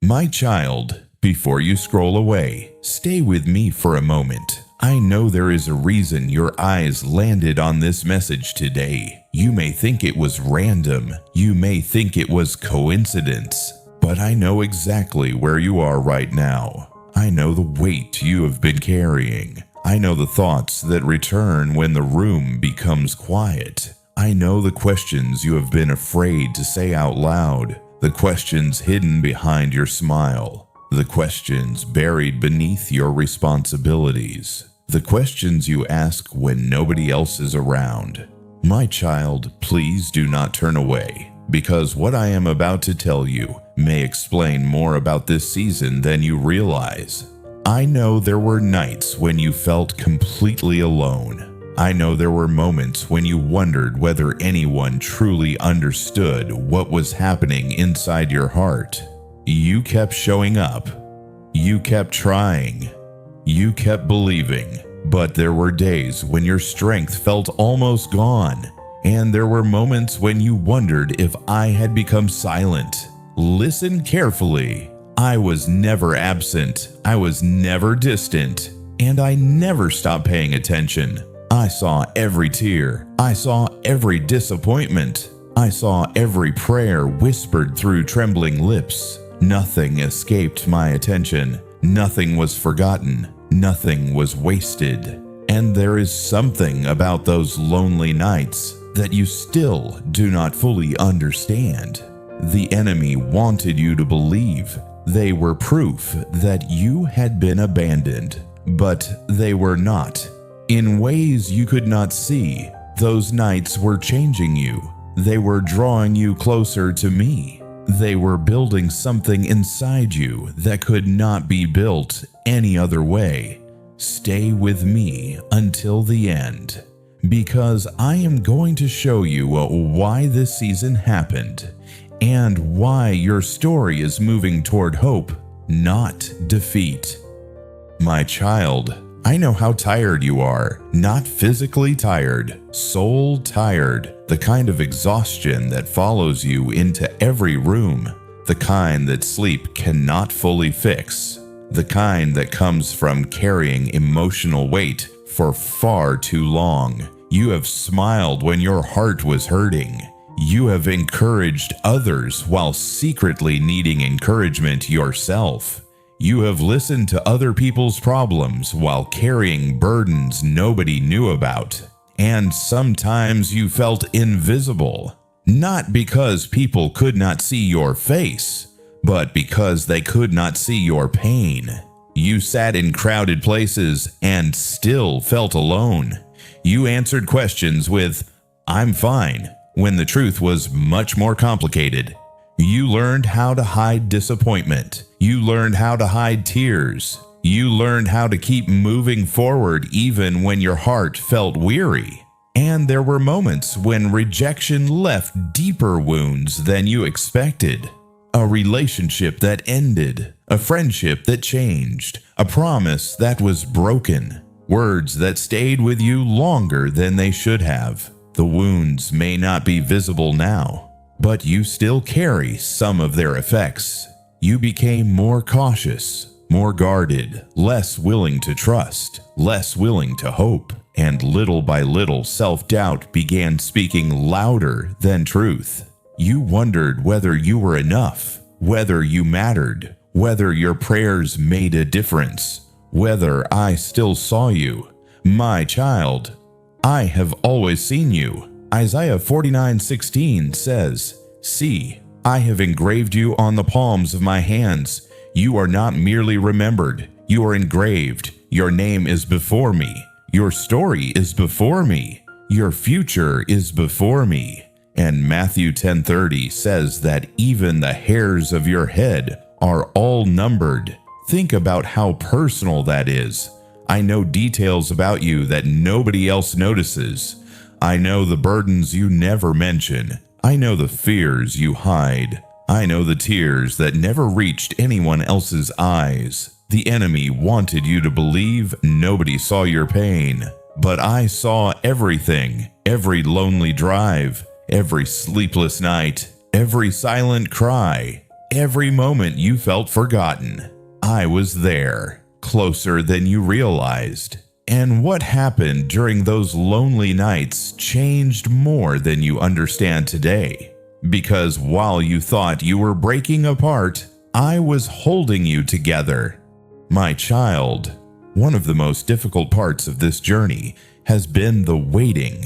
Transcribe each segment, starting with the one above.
My child, before you scroll away, stay with me for a moment. I know there is a reason your eyes landed on this message today. You may think it was random. You may think it was coincidence. But I know exactly where you are right now. I know the weight you have been carrying. I know the thoughts that return when the room becomes quiet. I know the questions you have been afraid to say out loud. The questions hidden behind your smile. The questions buried beneath your responsibilities. The questions you ask when nobody else is around. My child, please do not turn away, because what I am about to tell you may explain more about this season than you realize. I know there were nights when you felt completely alone. I know there were moments when you wondered whether anyone truly understood what was happening inside your heart. You kept showing up. You kept trying. You kept believing. But there were days when your strength felt almost gone. And there were moments when you wondered if I had become silent. Listen carefully. I was never absent. I was never distant. And I never stopped paying attention. I saw every tear. I saw every disappointment. I saw every prayer whispered through trembling lips. Nothing escaped my attention. Nothing was forgotten. Nothing was wasted. And there is something about those lonely nights that you still do not fully understand. The enemy wanted you to believe. They were proof that you had been abandoned, but they were not. In ways you could not see, those nights were changing you. They were drawing you closer to me. They were building something inside you that could not be built any other way. Stay with me until the end, because I am going to show you why this season happened and why your story is moving toward hope, not defeat. My child, I know how tired you are, not physically tired, soul tired, the kind of exhaustion that follows you into every room, the kind that sleep cannot fully fix, the kind that comes from carrying emotional weight for far too long. You have smiled when your heart was hurting. You have encouraged others while secretly needing encouragement yourself. You have listened to other people's problems while carrying burdens nobody knew about. And sometimes you felt invisible, not because people could not see your face, but because they could not see your pain. You sat in crowded places and still felt alone. You answered questions with, "I'm fine," when the truth was much more complicated. You learned how to hide disappointment. You learned how to hide tears. You learned how to keep moving forward even when your heart felt weary. And there were moments when rejection left deeper wounds than you expected. A relationship that ended, a friendship that changed, a promise that was broken, words that stayed with you longer than they should have. The wounds may not be visible now, but you still carry some of their effects. You became more cautious, more guarded, less willing to trust, less willing to hope, and little by little self-doubt began speaking louder than truth. You wondered whether you were enough, whether you mattered, whether your prayers made a difference, whether I still saw you. My child, I have always seen you. Isaiah 49:16 says, "See, I have engraved you on the palms of my hands. You are not merely remembered, you are engraved. Your name is before me. Your story is before me. Your future is before me." And Matthew 10:30 says that even the hairs of your head are all numbered. Think about how personal that is. I know details about you that nobody else notices. I know the burdens you never mention. I know the fears you hide. I know the tears that never reached anyone else's eyes. The enemy wanted you to believe nobody saw your pain, but I saw everything, every lonely drive, every sleepless night, every silent cry. every moment you felt forgotten, I was there, closer than you realized. And what happened during those lonely nights changed more than you understand today. Because while you thought you were breaking apart, I was holding you together. My child, one of the most difficult parts of this journey has been the waiting.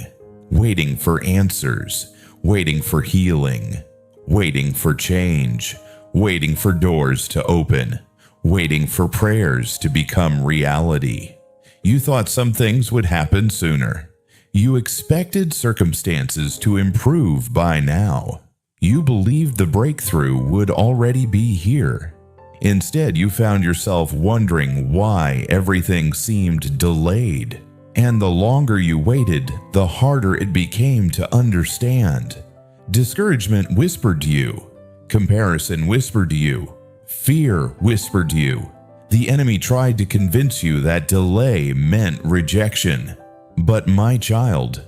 Waiting for answers, waiting for healing, waiting for change, waiting for doors to open, waiting for prayers to become reality. You thought some things would happen sooner. You expected circumstances to improve by now. You believed the breakthrough would already be here. Instead, you found yourself wondering why everything seemed delayed. And the longer you waited, the harder it became to understand. Discouragement whispered to you. Comparison whispered to you. Fear whispered to you. The enemy tried to convince you that delay meant rejection. But my child,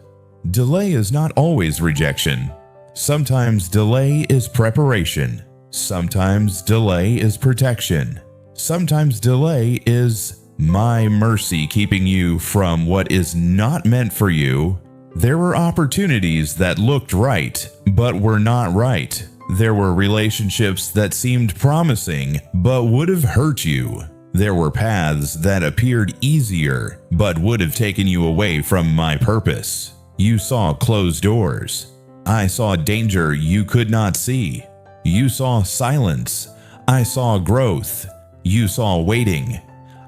delay is not always rejection. Sometimes delay is preparation. Sometimes delay is protection. Sometimes delay is my mercy keeping you from what is not meant for you. There were opportunities that looked right, but were not right. There were relationships that seemed promising, but would have hurt you. There were paths that appeared easier, but would have taken you away from my purpose. You saw closed doors. I saw danger you could not see. You saw silence. I saw growth. You saw waiting.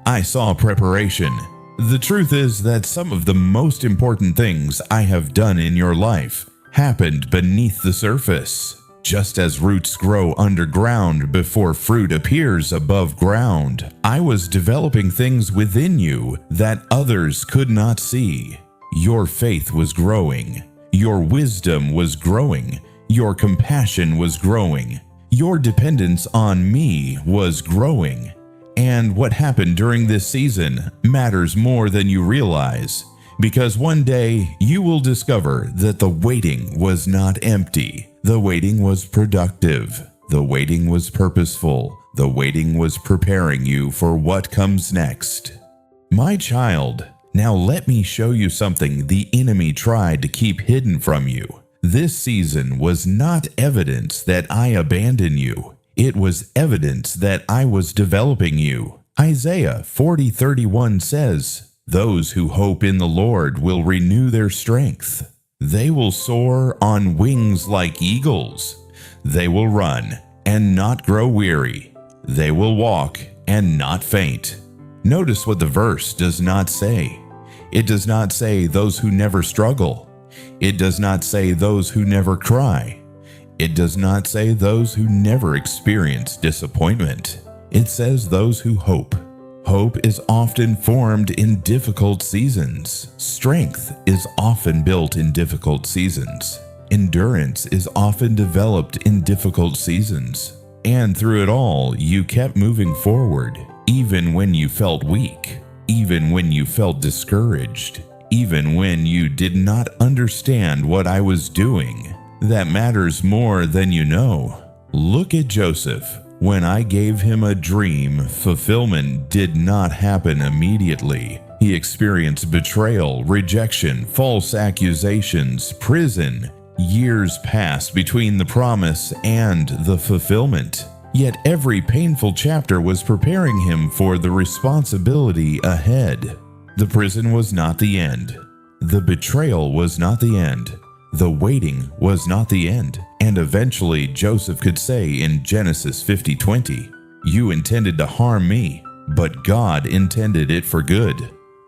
I saw preparation. The truth is that some of the most important things I have done in your life happened beneath the surface. Just as roots grow underground before fruit appears above ground, I was developing things within you that others could not see. Your faith was growing. Your wisdom was growing. Your compassion was growing. Your dependence on me was growing. And what happened during this season matters more than you realize, because one day you will discover that the waiting was not empty. The waiting was productive. The waiting was purposeful. The waiting was preparing you for what comes next. My child, now let me show you something the enemy tried to keep hidden from you. This season was not evidence that I abandoned you. It was evidence that I was developing you. Isaiah 40:31 says, "Those who hope in the Lord will renew their strength. They will soar on wings like eagles. They will run and not grow weary. They will walk and not faint." Notice what the verse does not say. It does not say those who never struggle. It does not say those who never cry. It does not say those who never experience disappointment. It says those who hope. Hope is often formed in difficult seasons. Strength is often built in difficult seasons. Endurance is often developed in difficult seasons. And through it all, you kept moving forward, even when you felt weak, even when you felt discouraged, even when you did not understand what I was doing. That matters more than you know. Look at Joseph. When I gave him a dream, fulfillment did not happen immediately. He experienced betrayal, rejection, false accusations, prison. Years passed between the promise and the fulfillment. Yet every painful chapter was preparing him for the responsibility ahead. The prison was not the end. The betrayal was not the end. The waiting was not the end. And eventually Joseph could say in Genesis 50:20, "You intended to harm me, but God intended it for good."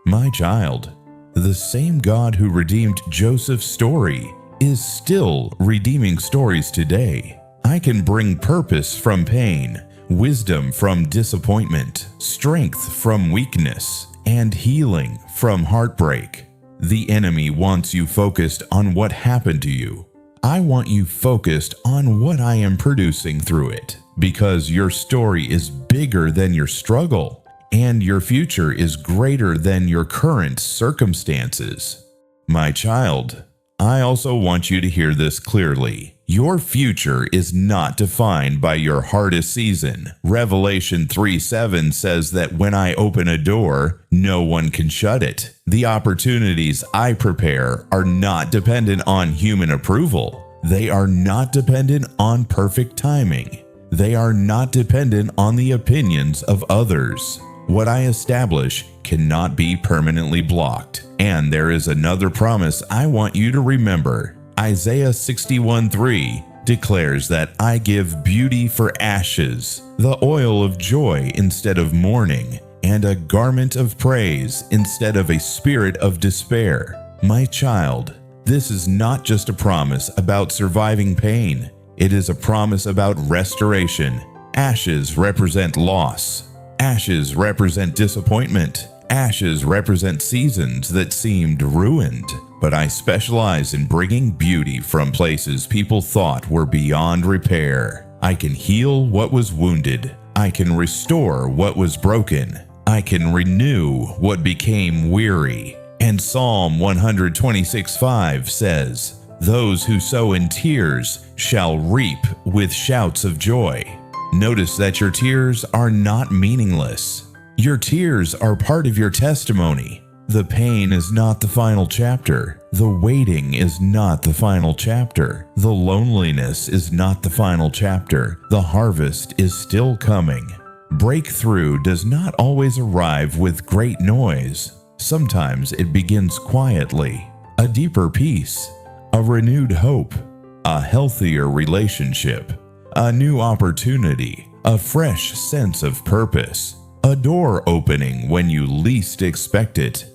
My child, the same God who redeemed Joseph's story is still redeeming stories today. I can bring purpose from pain, wisdom from disappointment, strength from weakness, and healing from heartbreak. The enemy wants you focused on what happened to you. I want you focused on what I am producing through it, because your story is bigger than your struggle, and your future is greater than your current circumstances. My child, I also want you to hear this clearly. Your future is not defined by your hardest season. Revelation 3:7 says that when I open a door, no one can shut it. The opportunities I prepare are not dependent on human approval. They are not dependent on perfect timing. They are not dependent on the opinions of others. What I establish cannot be permanently blocked. And there is another promise I want you to remember. Isaiah 61:3 declares that I give beauty for ashes, the oil of joy instead of mourning, and a garment of praise instead of a spirit of despair. My child, this is not just a promise about surviving pain. It is a promise about restoration. Ashes represent loss. Ashes represent disappointment. Ashes represent seasons that seemed ruined. But I specialize in bringing beauty from places people thought were beyond repair. I can heal what was wounded. I can restore what was broken. I can renew what became weary. And Psalm 126:5 says, "Those who sow in tears shall reap with shouts of joy." Notice that your tears are not meaningless. Your tears are part of your testimony. The pain is not the final chapter. The waiting is not the final chapter. The loneliness is not the final chapter. The harvest is still coming. Breakthrough does not always arrive with great noise. Sometimes it begins quietly. A deeper peace, a renewed hope, a healthier relationship, a new opportunity, a fresh sense of purpose, a door opening when you least expect it.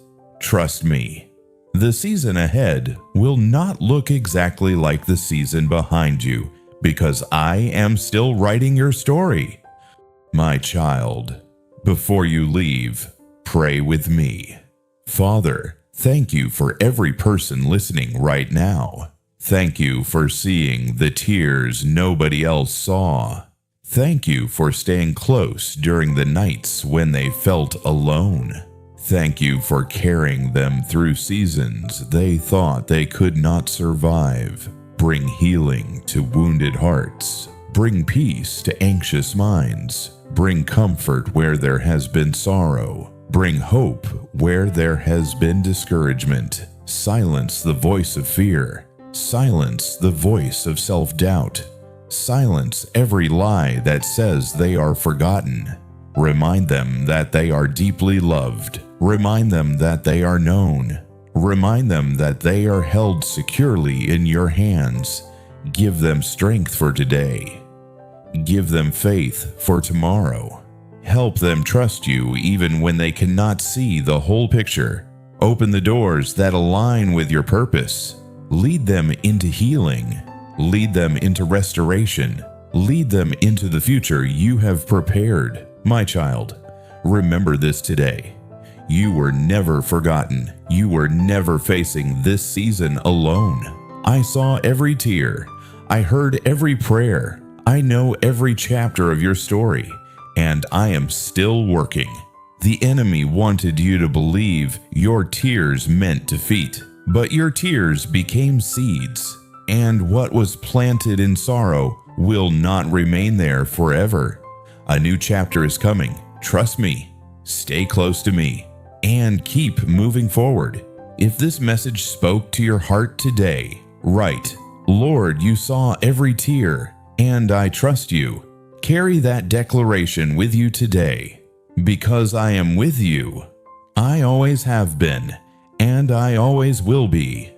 Trust me, the season ahead will not look exactly like the season behind you because I am still writing your story. My child, before you leave, pray with me. Father, thank you for every person listening right now. Thank you for seeing the tears nobody else saw. Thank you for staying close during the nights when they felt alone. Thank you for carrying them through seasons they thought they could not survive. Bring healing to wounded hearts. Bring peace to anxious minds. Bring comfort where there has been sorrow. Bring hope where there has been discouragement. Silence the voice of fear. Silence the voice of self-doubt. Silence every lie that says they are forgotten. Remind them that they are deeply loved. Remind them that they are known. Remind them that they are held securely in your hands. Give them strength for today. Give them faith for tomorrow. Help them trust you even when they cannot see the whole picture. Open the doors that align with your purpose. Lead them into healing. Lead them into restoration. Lead them into the future you have prepared. My child, remember this today. You were never forgotten. You were never facing this season alone. I saw every tear. I heard every prayer. I know every chapter of your story, and I am still working. The enemy wanted you to believe your tears meant defeat, but your tears became seeds, and what was planted in sorrow will not remain there forever. A new chapter is coming. Trust me. Stay close to me. And keep moving forward. If this message spoke to your heart today, write, "Lord, you saw every tear, and I trust you." Carry that declaration with you today. Because I am with you, I always have been, and I always will be.